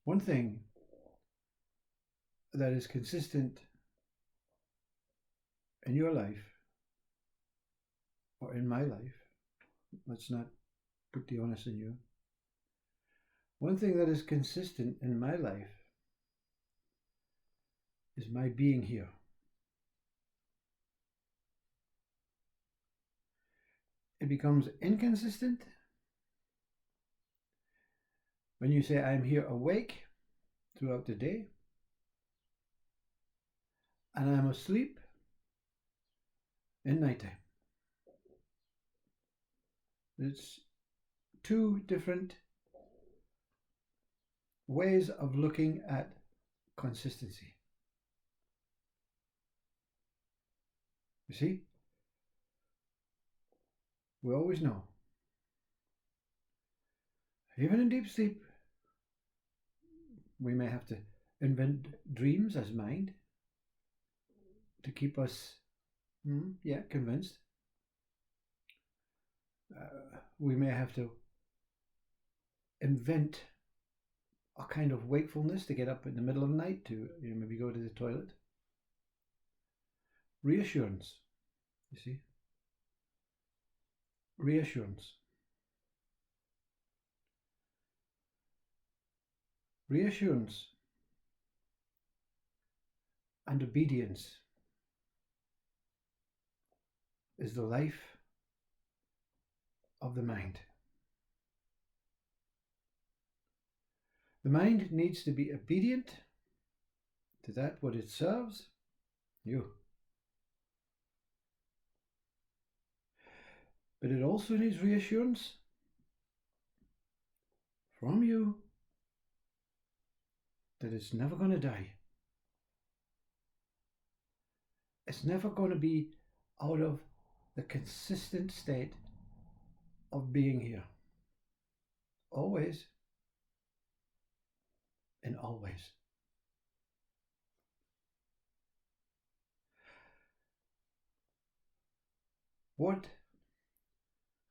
One thing that is consistent in your life, or in my life, let's not put the onus on you. One thing that is consistent in my life is my being here. It becomes inconsistent when you say, I'm here awake throughout the day, and I'm asleep in nighttime. It's two different ways of looking at consistency. You see? We always know. Even in deep sleep, we may have to invent dreams as mind to keep us, convinced. We may have to invent a kind of wakefulness to get up in the middle of the night to maybe go to the toilet. Reassurance, you see. Reassurance. Reassurance and obedience is the life of the mind. The mind needs to be obedient to that what it serves, you. But it also needs reassurance from you that it's never going to die. It's never going to be out of the consistent state of being here. Always and always. What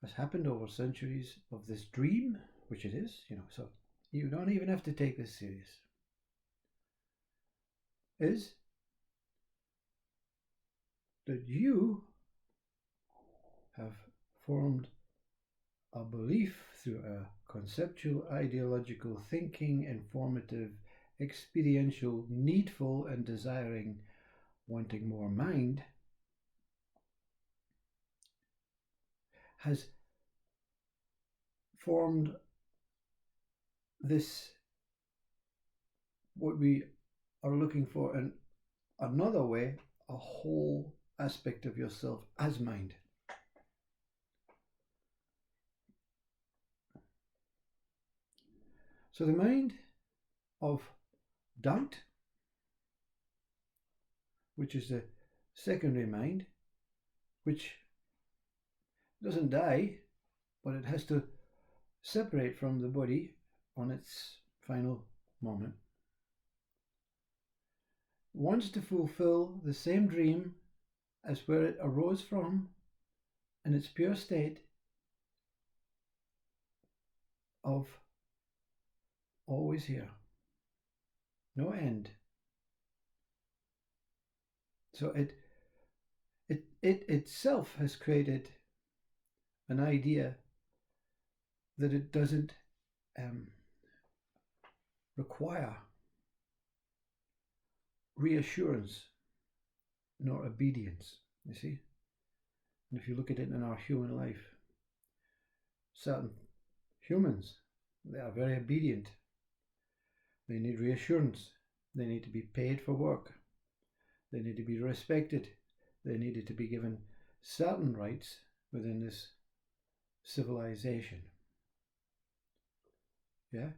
has happened over centuries of this dream, which it is, so you don't even have to take this serious, is that you have formed a belief through a conceptual, ideological, thinking, informative, experiential, needful, and desiring, wanting more mind, has formed this, what we are looking for in another way, a whole aspect of yourself as mind. So the mind of doubt, which is the secondary mind, which doesn't die, but it has to separate from the body on its final moment, wants to fulfill the same dream as where it arose from in its pure state of always here, no end. So it itself has created an idea that it doesn't require reassurance nor obedience, you see. And if you look at it in our human life, certain humans, they are very obedient. They need reassurance. They need to be paid for work. They need to be respected. They needed to be given certain rights within this civilization. Yeah?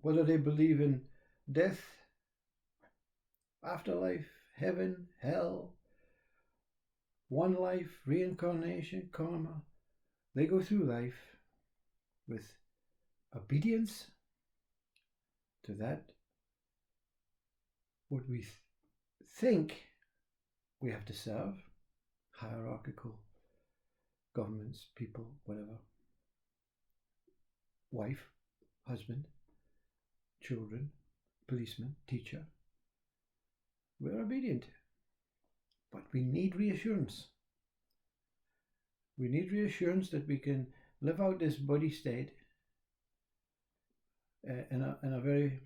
Whether they believe in death, afterlife, heaven, hell, one life, reincarnation, karma, they go through life with obedience to that what we think we have to serve, hierarchical governments, people, whatever, wife, husband, children, policeman, teacher. We're obedient. But we need reassurance. We need reassurance that we can live out this body state in a very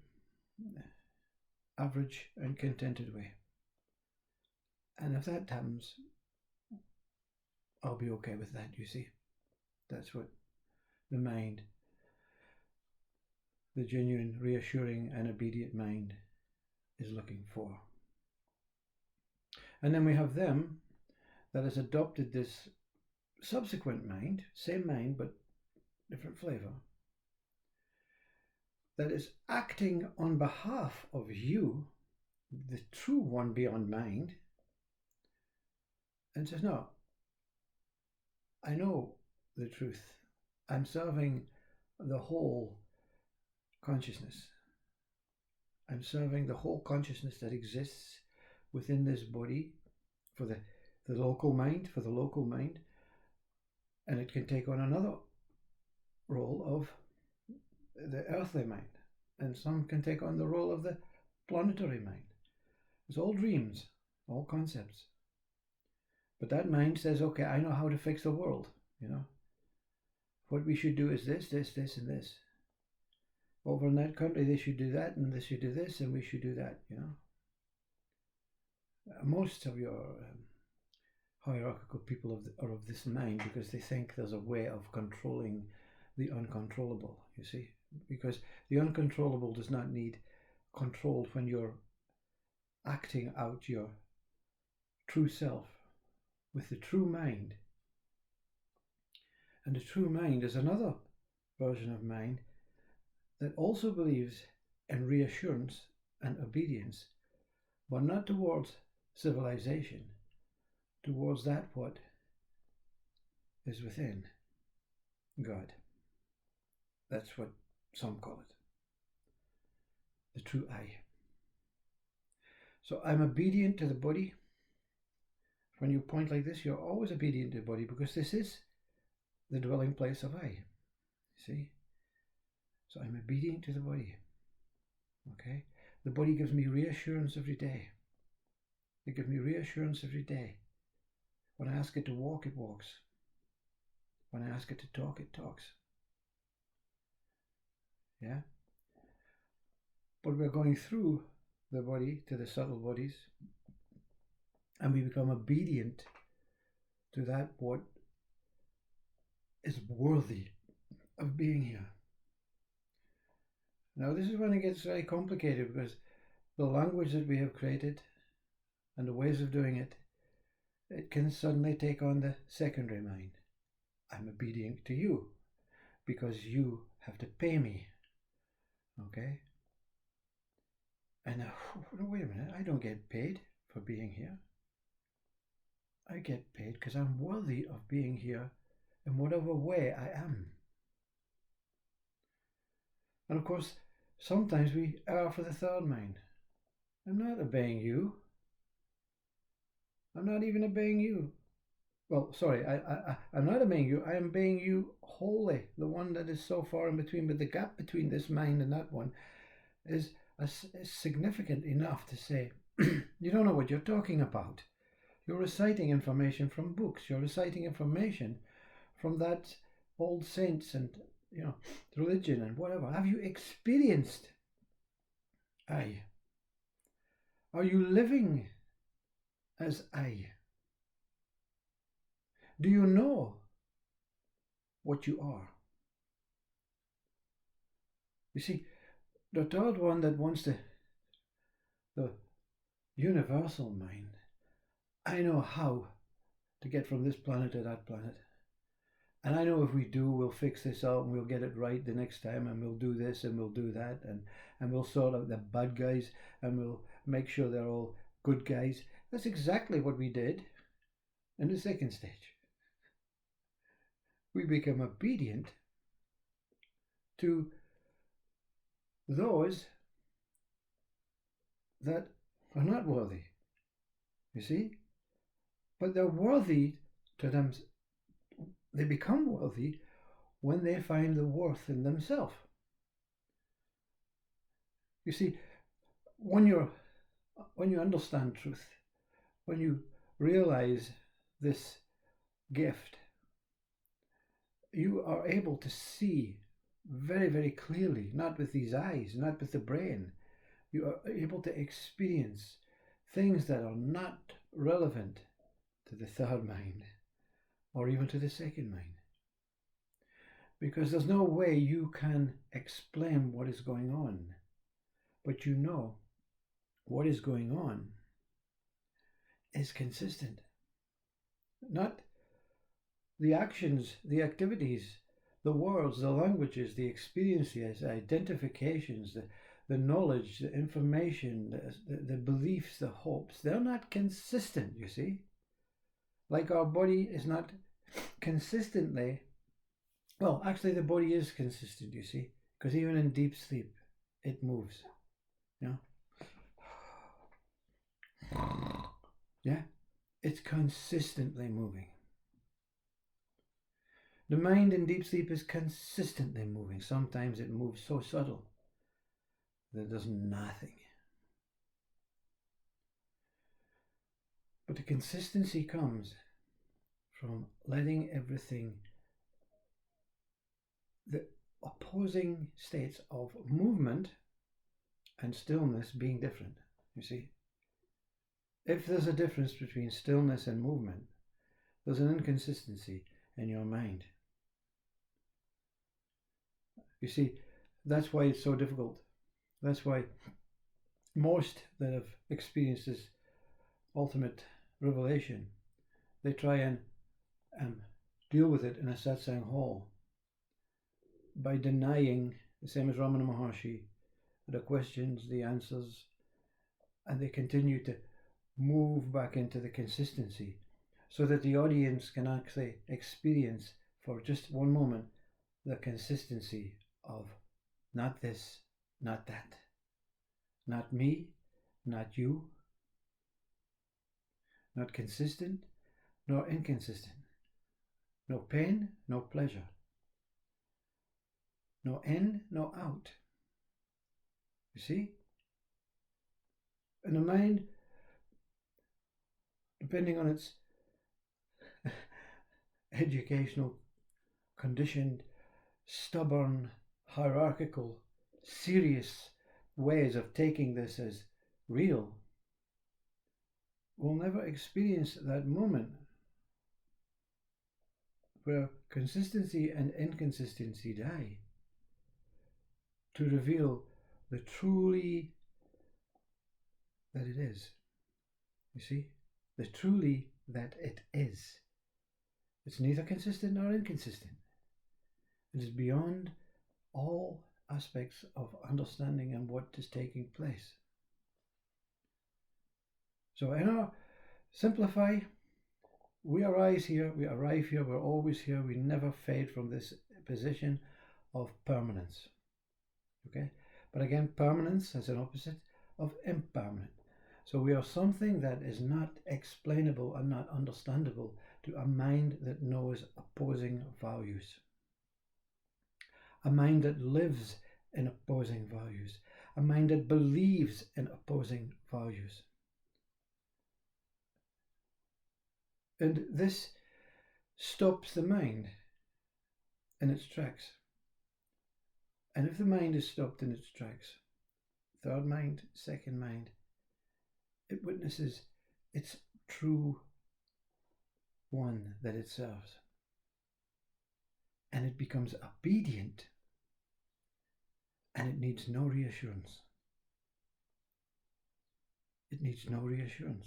average and contented way. And if that happens, I'll be okay with that, you see. That's what the mind, the genuine, reassuring and obedient mind is looking for. And then we have them that has adopted this subsequent mind, same mind but different flavor, that is acting on behalf of you, the true one beyond mind, and says, no, I know the truth. I'm serving the whole consciousness. I'm serving the whole consciousness that exists within this body for the local mind, and it can take on another role of the earthly mind, and some can take on the role of the planetary mind. It's all dreams, all concepts. But that mind says, okay, I know how to fix the world, you know. What we should do is this, this, this, and this. Over in that country, they should do that, and they should do this, and we should do that, you know. Most of your hierarchical people are of this mind because they think there's a way of controlling the uncontrollable, you see. Because the uncontrollable does not need controlled when you're acting out your true self with the true mind. And the true mind is another version of mind that also believes in reassurance and obedience, but not towards civilization, towards that what is within God. That's what some call it, the true I. So I'm obedient to the body. When you point like this, you're always obedient to the body because this is the dwelling place of I. See? So I'm obedient to the body. Okay? The body gives me reassurance every day. It gives me reassurance every day. When I ask it to walk, it walks. When I ask it to talk, it talks. Yeah? But we're going through the body to the subtle bodies, and we become obedient to that what is worthy of being here. Now this is when it gets very complicated, because the language that we have created and the ways of doing it, it can suddenly take on the secondary mind. I'm obedient to you because you have to pay me. Okay? And now, wait a minute, I don't get paid for being here. I get paid because I'm worthy of being here in whatever way I am. And of course, sometimes we are for the third mind. I'm not obeying you. I'm not even obeying you. Well, sorry, I'm not obeying you. I am obeying you wholly, the one that is so far in between. But the gap between this mind and that one is significant enough to say, you don't know what you're talking about. You're reciting information from books. You're reciting information from that old saints and, you know, religion and whatever. Have you experienced I? Are you living as I? Do you know what you are? You see, the third one that wants the universal mind, I know how to get from this planet to that planet. And I know if we do, we'll fix this out and we'll get it right the next time, and we'll do this and we'll do that, and we'll sort out the bad guys and we'll make sure they're all good guys. That's exactly what we did in the second stage. We become obedient to those that are not worthy, you see? But they're worthy to them. They become worthy when they find the worth in themselves. You see, when you understand truth, when you realize this gift, you are able to see very, very clearly, not with these eyes, not with the brain. You are able to experience things that are not relevant to the third mind or even to the second mind. Because there's no way you can explain what is going on, but you know what is going on is consistent. Not the actions, the activities, the words, the languages, the experiences, the identifications, the knowledge, the information, the beliefs, the hopes, they're not consistent, you see. Like our body is not consistently, well, actually the body is consistent, you see, because even in deep sleep, it moves. Yeah? Yeah? It's consistently moving. The mind in deep sleep is consistently moving. Sometimes it moves so subtle that it does nothing. But the consistency comes from letting everything, the opposing states of movement and stillness being different, you see. If there's a difference between stillness and movement, there's an inconsistency in your mind. You see, that's why it's so difficult. That's why most that have experienced this ultimate revelation, they try and deal with it in a satsang hall by denying, the same as Ramana Maharshi, the questions, the answers, and they continue to move back into the consistency so that the audience can actually experience for just one moment the consistency of not this, not that, not me, not you, not consistent nor inconsistent, no pain, no pleasure, no in, no out. You see? And the mind, depending on its educational, conditioned, stubborn, hierarchical, serious ways of taking this as real, will never experience that moment where consistency and inconsistency die to reveal the truly that it is. You see? The truly that it is. It's neither consistent nor inconsistent. It is beyond all aspects of understanding and what is taking place. So in our simplify, we arrive here, we're always here, we never fade from this position of permanence. Okay? But again, permanence has an opposite of impermanent. So we are something that is not explainable and not understandable to a mind that knows opposing values. A mind that lives in opposing values. A mind that believes in opposing values. And this stops the mind in its tracks. And if the mind is stopped in its tracks, third mind, second mind, it witnesses its true one that it serves. And it becomes obedient. And it needs no reassurance. It needs no reassurance.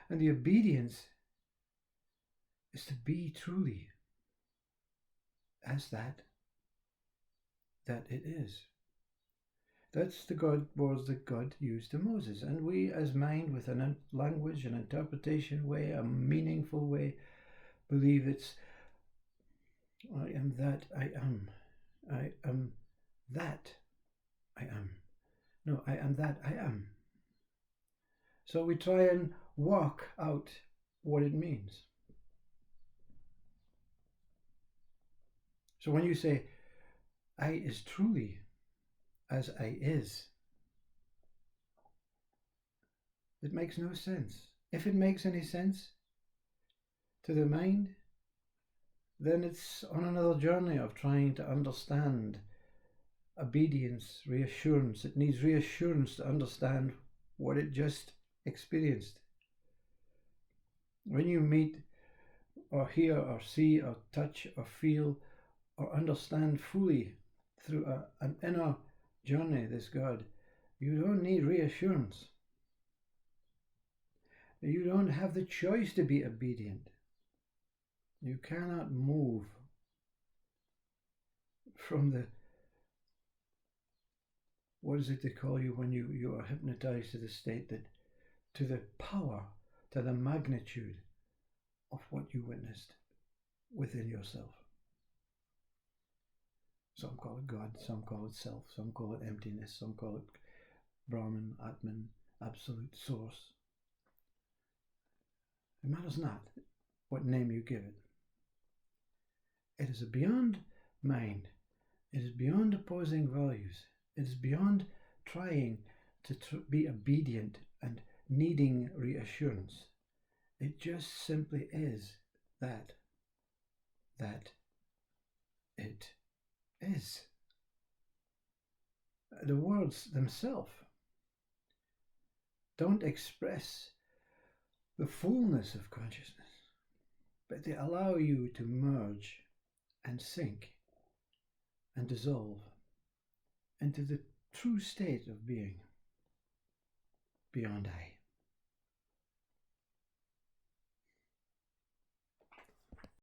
And the obedience is to be truly as that it is. That's the words that God used to Moses. And we as mind with a language, an interpretation way, a meaningful way, believe it's I am that I am. I am that I am. No, I am that I am. So we try and work out what it means. So when you say, I is truly as I is. It makes no sense. If it makes any sense to the mind, then it's on another journey of trying to understand obedience, reassurance. It needs reassurance to understand what it just experienced. When you meet or hear or see or touch or feel or understand fully through an inner journey this God, you don't need reassurance. You don't have the choice to be obedient. You cannot move from the, what is it they call you when you are hypnotized to the state that, to the power, to the magnitude of what you witnessed within yourself. Some call it God, some call it self, some call it emptiness, some call it Brahman, Atman, absolute source. It matters not what name you give it. It is beyond mind. It is beyond opposing values. It is beyond trying to be obedient and needing reassurance. It just simply is that it is. The words themselves don't express the fullness of consciousness, but they allow you to merge and sink and dissolve into the true state of being beyond I.